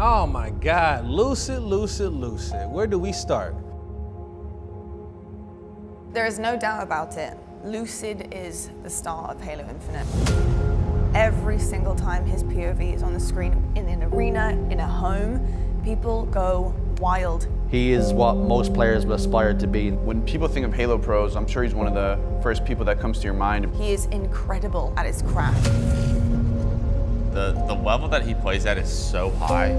Oh my God, Lucid, Lucid, Lucid. Where do we start? There is no doubt about it. Lucid is the star of Halo Infinite. Every single time his POV is on the screen, in an arena, in a home, people go wild. He is what most players aspire to be. When people think of Halo pros, I'm sure he's one of the first people that comes to your mind. He is incredible at his craft. The level that he plays at is so high.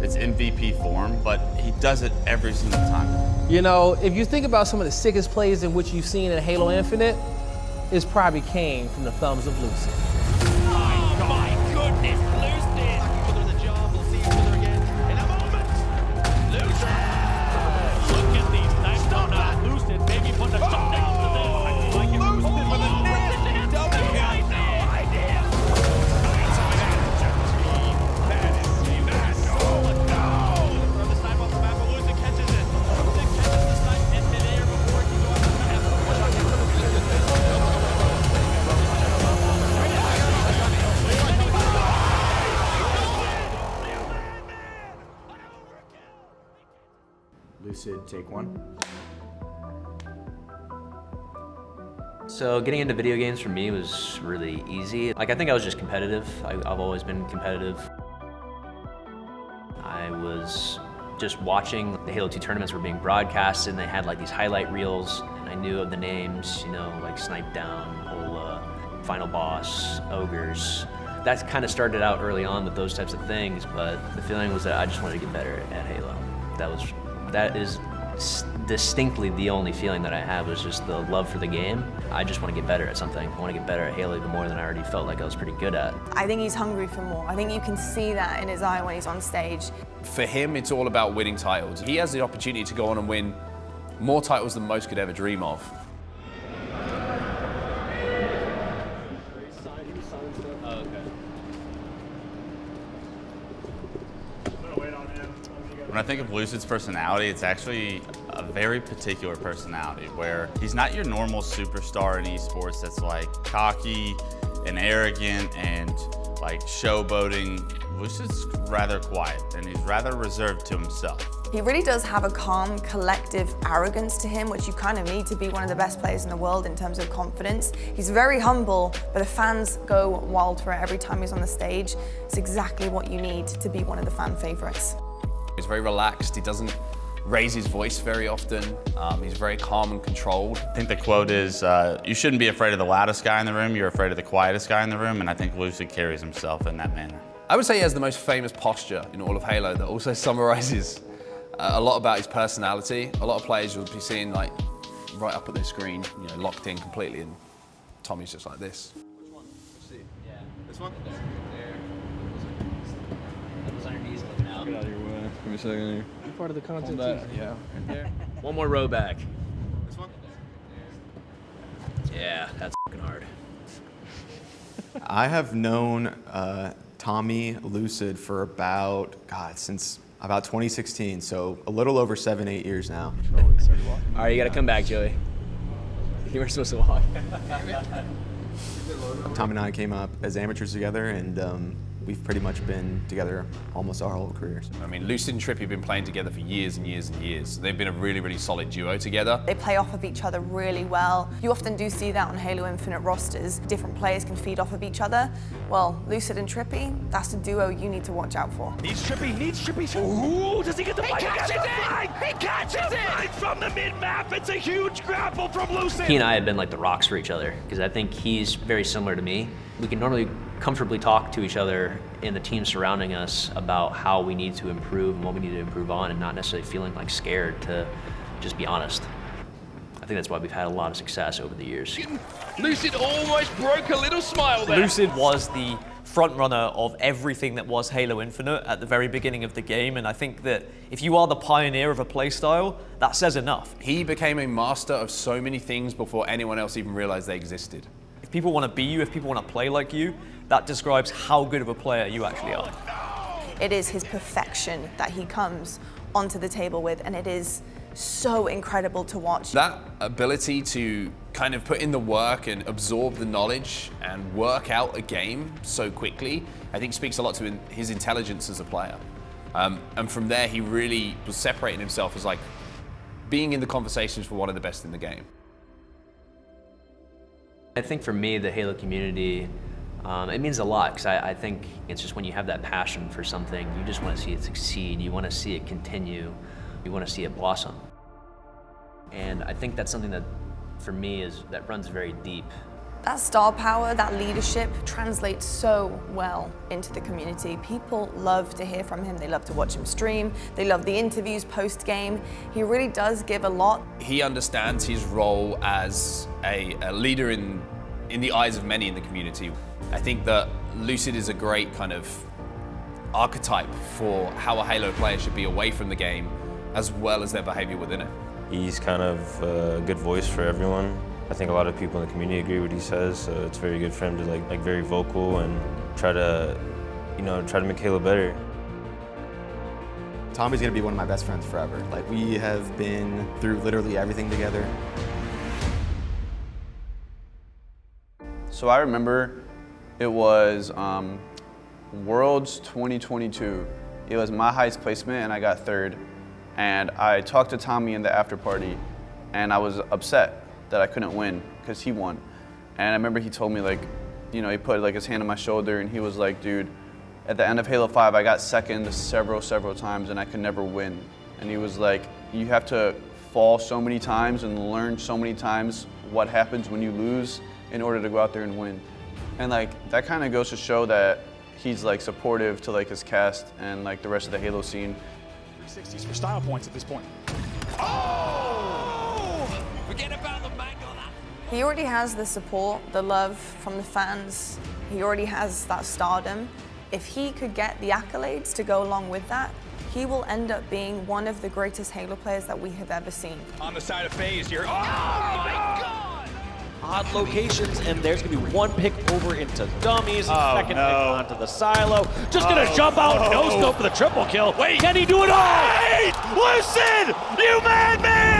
It's MVP form, but he does it every single time. You know, if you think about some of the sickest plays in which you've seen in Halo Infinite, it's probably came from the thumbs of Lucid. Oh my goodness, Lucid! Back the job, we'll see each other again in a moment. Lucid! Look at these nice donuts. Lucid, maybe put a shot next to this. I like it. Lucid with a nasty double kill. Lucid, take one. So getting into video games for me was really easy. Like, I think I was just competitive. I've always been competitive. I was just watching the Halo 2 tournaments were being broadcasted, and they had like these highlight reels, and I knew of the names, you know, like Snipe Down, Ola, Final Boss, Ogres. That kind of started out early on with those types of things, but the feeling was that I just wanted to get better at Halo. That is distinctly the only feeling that I have, was just the love for the game. I just want to get better at something. I want to get better at Halo even more than I already felt like I was pretty good at. I think he's hungry for more. I think you can see that in his eye when he's on stage. For him, it's all about winning titles. He has the opportunity to go on and win more titles than most could ever dream of. When I think of Lucid's personality, it's actually a very particular personality where he's not your normal superstar in esports that's like cocky and arrogant and like showboating. Lucid's rather quiet and he's rather reserved to himself. He really does have a calm, collective arrogance to him, which you kind of need to be one of the best players in the world in terms of confidence. He's very humble, but the fans go wild for it every time he's on the stage. It's exactly what you need to be one of the fan favorites. He's very relaxed. He doesn't raise his voice very often. He's very calm and controlled. I think the quote is, you shouldn't be afraid of the loudest guy in the room, you're afraid of the quietest guy in the room, and I think Lucid carries himself in that manner. I would say he has the most famous posture in all of Halo that also summarizes a lot about his personality. A lot of players you'll be seeing like right up at their screen, you know, locked in completely, and Tommy's just like this. Which one? Let's see. Yeah. This one? There. That was on your knees looking out. Get out of your way. Give me a second here. You're part of the content too. Yeah, right there. One more row back. This one? Yeah, that's fucking hard. I have known Tommy Lucid for since about 2016, so a little over 7-8 years now. All right, you gotta come back, Joey. You were supposed to walk. Tom and I came up as amateurs together, and we've pretty much been together almost our whole careers. I mean, Lucid and Trippy have been playing together for years and years and years. They've been a really, really solid duo together. They play off of each other really well. You often do see that on Halo Infinite rosters. Different players can feed off of each other. Well, Lucid and Trippy, that's a duo you need to watch out for. Needs Trippy. Ooh, does he get the fight? He catches it! He catches it! Right from the mid-map, it's a huge grapple from Lucid! He and I have been like the rocks for each other, because I think he's very similar to me. We can normally comfortably talk to each other in the team surrounding us about how we need to improve and what we need to improve on, and not necessarily feeling like scared to just be honest. I think that's why we've had a lot of success over the years. Lucid almost broke a little smile there. Lucid was the front runner of everything that was Halo Infinite at the very beginning of the game, and I think that if you are the pioneer of a playstyle, that says enough. He became a master of so many things before anyone else even realized they existed. If people want to be you, if people want to play like you, that describes how good of a player you actually are. It is his perfection that he comes onto the table with, and it is so incredible to watch. That ability to kind of put in the work and absorb the knowledge and work out a game so quickly, I think speaks a lot to his intelligence as a player. And from there, he really was separating himself as like being in the conversations for one of the best in the game. I think for me, the Halo community, it means a lot, because I think it's just when you have that passion for something, you just want to see it succeed, you want to see it continue, you want to see it blossom. And I think that's something that, for me, that runs very deep. That star power, that leadership translates so well into the community. People love to hear from him. They love to watch him stream. They love the interviews post-game. He really does give a lot. He understands his role as a leader in the eyes of many in the community. I think that Lucid is a great kind of archetype for how a Halo player should be away from the game, as well as their behavior within it. He's kind of a good voice for everyone. I think a lot of people in the community agree with what he says, so it's very good for him to like very vocal and try to make Halo better. Tommy's gonna be one of my best friends forever. Like, we have been through literally everything together. So I remember it was Worlds 2022. It was my highest placement and I got 3rd. And I talked to Tommy in the after party and I was upset that I couldn't win because he won. And I remember he told me, like, you know, he put like his hand on my shoulder and he was like, dude, at the end of Halo 5, I got 2nd several times and I could never win. And he was like, you have to fall so many times and learn so many times what happens when you lose in order to go out there and win. And like, that kind of goes to show that he's like supportive to like his cast and like the rest of the Halo scene. 360s for style points at this point. Oh! Forget about the mango. He already has the support, the love from the fans. He already has that stardom. If he could get the accolades to go along with that, he will end up being one of the greatest Halo players that we have ever seen. On the side of FaZe, you're, oh my God! Odd locations, and there's gonna be one pick over into dummies, second pick onto the silo. Just gonna jump out, no scope for the triple kill. Wait, can he do it all? Wait! Lucid, you madman!